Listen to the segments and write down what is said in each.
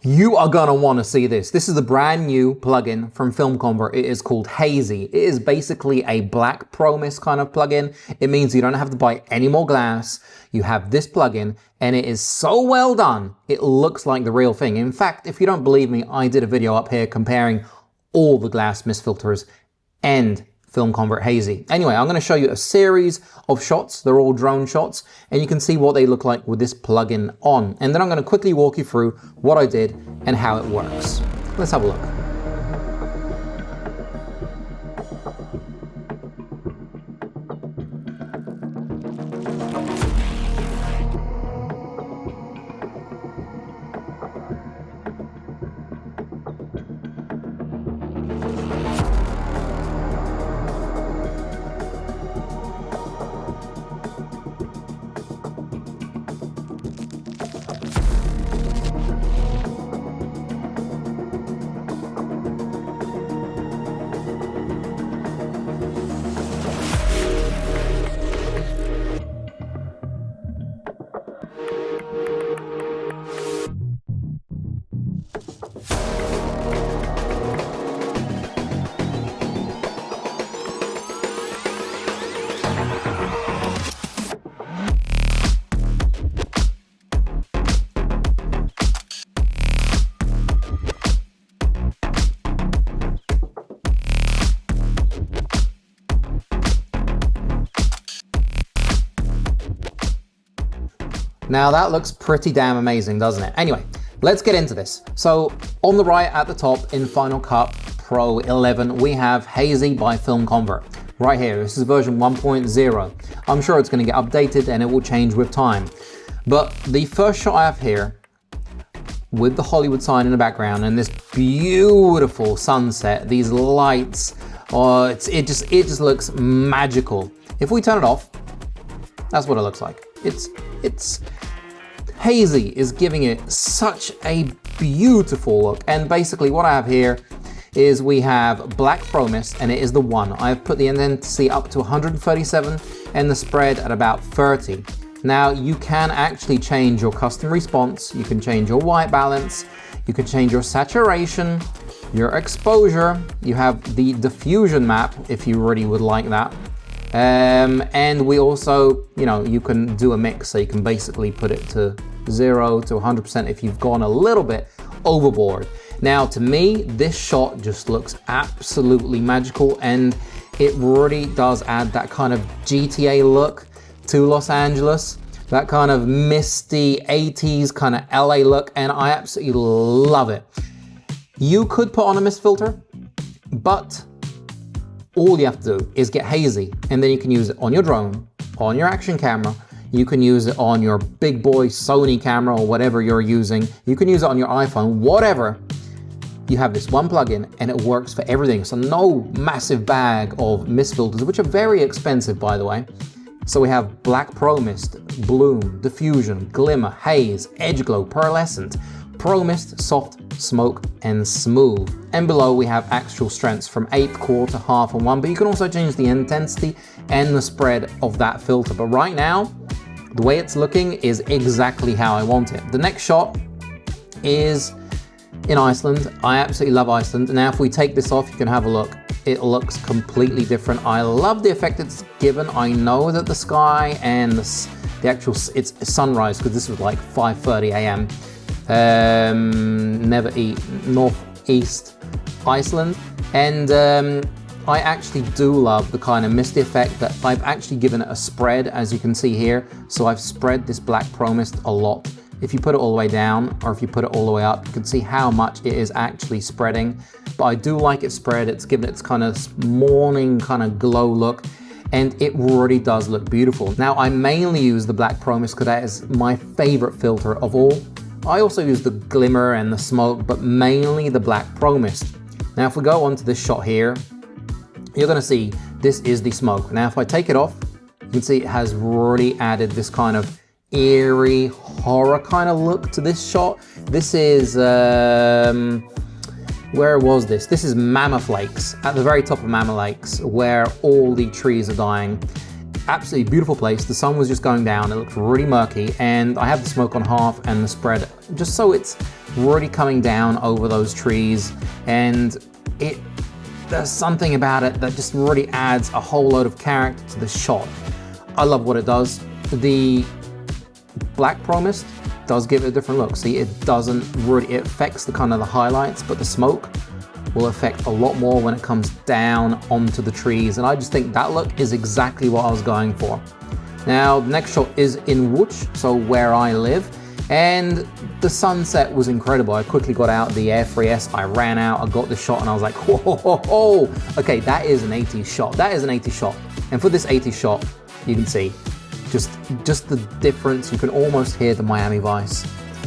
You are gonna wanna see this. This is a brand new plugin from FilmConvert. It is called Hazy. It is basically a black pro mist kind of plugin. It means you don't have to buy any more glass. You have this plugin and it is so well done. It looks like the real thing. In fact, if you don't believe me, I did a video up here comparing all the glass mist filters and FilmConvert Hazy. Anyway, I'm going to show you a series of shots. They're all drone shots, and you can see what they look like with this plugin on. And then I'm going to quickly walk you through what I did and how it works. Let's have a look. Now that looks pretty damn amazing, doesn't it? Anyway, let's get into this. So on the right at the top in Final Cut Pro 11, we have Hazy by FilmConvert. Right here, this is version 1.0. I'm sure it's going to get updated and it will change with time. But the first shot I have here, with the Hollywood sign in the background and this beautiful sunset, these lights, it just looks magical. If we turn it off, that's what it looks like. It's Hazy is giving it such a beautiful look. And basically what I have here is we have black pro mist, and it is the one. I've put the intensity up to 137 and the spread at about 30. Now you can actually change your custom response. You can change your white balance. You can change your saturation, your exposure. You have the diffusion map if you really would like that. And we also, you can do a mix, so you can basically put it to 0 to 100% if you've gone a little bit overboard. Now, to me, this shot just looks absolutely magical, and it really does add that kind of GTA look to Los Angeles, that kind of misty 80s kind of LA look, and I absolutely love it. You could put on a mist filter, but all you have to do is get Hazy, and then you can use it on your drone, on your action camera. You can use it on your big boy Sony camera or whatever you're using. You can use it on your iPhone, whatever. You have this one plugin and it works for everything. So no massive bag of mist filters, which are very expensive, by the way. So we have black pro mist, bloom, diffusion, glimmer, haze, edge glow, pearlescent, pro mist, soft, smoke, and smooth. And below we have actual strengths from 1/8, quarter, half, and 1. But you can also change the intensity and the spread of that filter. But right now, the way it's looking is exactly how I want it. The next shot is in Iceland. I absolutely love Iceland. Now, if we take this off, you can have a look. It looks completely different. I love the effect it's given. I know that the sky and the actual, it's sunrise, because this was like 5:30 a.m. Northeast Iceland. And I actually do love the kind of misty effect that I've actually given it a spread, as you can see here. So I've spread this black pro mist a lot. If you put it all the way down, or if you put it all the way up, you can see how much it is actually spreading. But I do like it spread. It's given its kind of morning kind of glow look, and it really does look beautiful. Now, I mainly use the black pro mist because that is my favorite filter of all. I also use the glimmer and the smoke, but mainly the black pro mist. Now, if we go on to this shot here, you're gonna see this is the smoke. Now, if I take it off, you can see it has really added this kind of eerie horror kind of look to this shot. This is, where was this? This is Mammoth Lakes, at the very top of Mammoth Lakes, where all the trees are dying. Absolutely beautiful place. The sun was just going down. It looked really murky, and I have the smoke on half and the spread just so it's really coming down over those trees, and there's something about it that just really adds a whole load of character to the shot. I love what it does. The black pro mist does give it a different look. See, it doesn't really, it affects the kind of the highlights, but the smoke will affect a lot more when it comes down onto the trees. And I just think that look is exactly what I was going for. Now, the next shot is in Łódź, so where I live. And the sunset was incredible. I quickly got out the Air 3S, I ran out, I got the shot, and I was like, whoa, whoa, whoa, whoa. Okay, that is an 80s shot. That is an 80s shot. And for this 80s shot, you can see just the difference. You can almost hear the Miami Vice.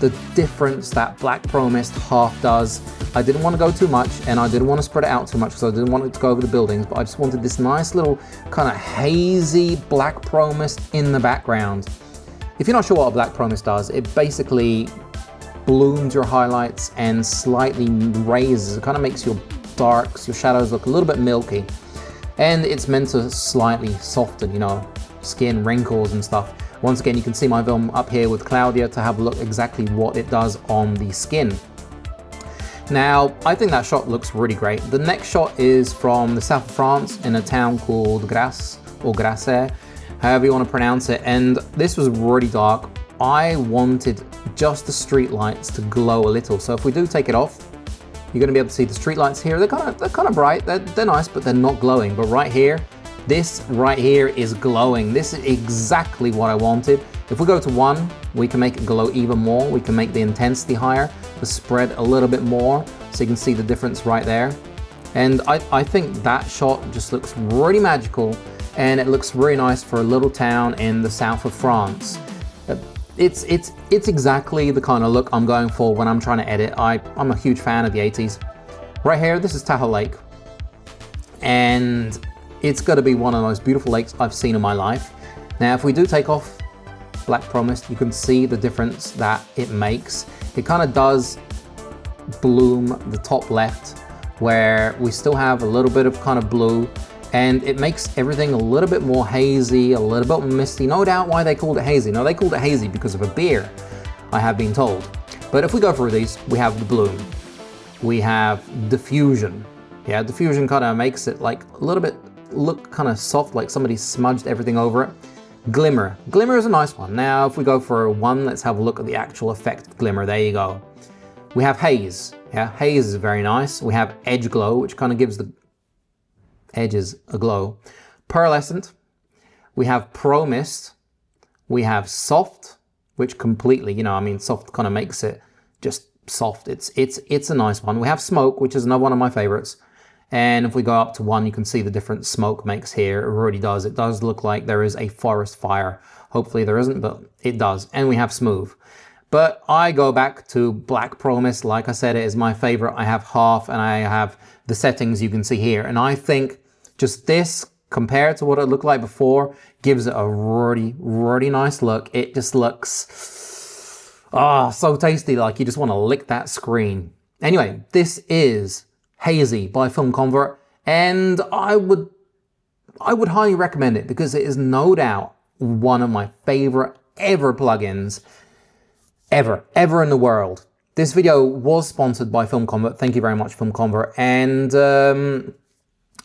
The difference that Black Pro Mist half does. I didn't want to go too much, and I didn't want to spread it out too much because I didn't want it to go over the buildings, but I just wanted this nice little kind of hazy Black Pro Mist in the background. If you're not sure what a Black Pro Mist does, it basically blooms your highlights and slightly raises. It kind of makes your darks, your shadows look a little bit milky. And it's meant to slightly soften, you know, skin wrinkles and stuff. Once again, you can see my film up here with Claudia to have a look exactly what it does on the skin. Now, I think that shot looks really great. The next shot is from the south of France in a town called Grasse or Grasse, however you want to pronounce it. And this was really dark. I wanted just the street lights to glow a little. So if we do take it off, you're going to be able to see the street lights here. They're kind of bright. They're nice, but they're not glowing. But right here, this right here is glowing. This is exactly what I wanted. If we go to 1, we can make it glow even more. We can make the intensity higher, the spread a little bit more, so you can see the difference right there. And I think that shot just looks really magical, and it looks really nice for a little town in the south of France. It's exactly the kind of look I'm going for when I'm trying to edit. I'm a huge fan of the 80s. Right here, this is Tahoe Lake, and it's got to be one of the most beautiful lakes I've seen in my life. Now, if we do take off Black Pro Mist, you can see the difference that it makes. It kind of does bloom the top left, where we still have a little bit of kind of blue, and it makes everything a little bit more hazy, a little bit misty. No doubt why they called it hazy. No, they called it hazy because of a beer, I have been told. But if we go through these, we have the bloom, we have diffusion. Yeah, diffusion kind of makes it like a little bit look kind of soft, like somebody smudged everything over it. Glimmer. Glimmer is a nice one. Now, if we go for 1, let's have a look at the actual effect of glimmer. There you go. We have haze. Yeah, haze is very nice. We have edge glow, which kind of gives the edges a glow. Pearlescent. We have pro mist. We have soft, which completely, you know, I mean, soft kind of makes it just soft. It's a nice one. We have smoke, which is another one of my favorites. And if we go up to 1, you can see the difference smoke makes here. It really does. It does look like there is a forest fire. Hopefully there isn't, but it does. And we have smooth. But I go back to Black Pro Mist. Like I said, it is my favorite. I have half, and I have the settings you can see here. And I think just this, compared to what it looked like before, gives it a really, really nice look. It just looks, so tasty. Like you just want to lick that screen. Anyway, this is Hazy by FilmConvert, and I would highly recommend it because it is no doubt one of my favorite ever plugins ever in the world. This video was sponsored by FilmConvert. Thank you very much, FilmConvert. And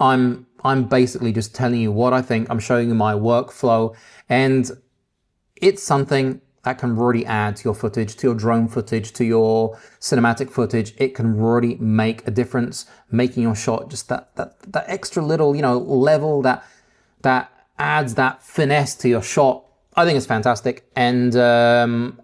I'm basically just telling you what I think. I'm showing you my workflow, and it's something that can really add to your footage, to your drone footage, to your cinematic footage. It can really make a difference, making your shot just that extra little, you know, level that adds that finesse to your shot. I think it's fantastic, and I'm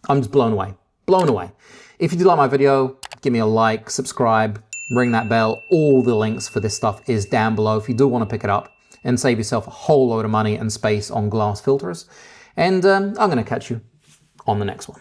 just blown away. If you did like my video, give me a like, subscribe, ring that bell. All the links for this stuff is down below if you do want to pick it up and save yourself a whole load of money and space on glass filters. And I'm going to catch you on the next one.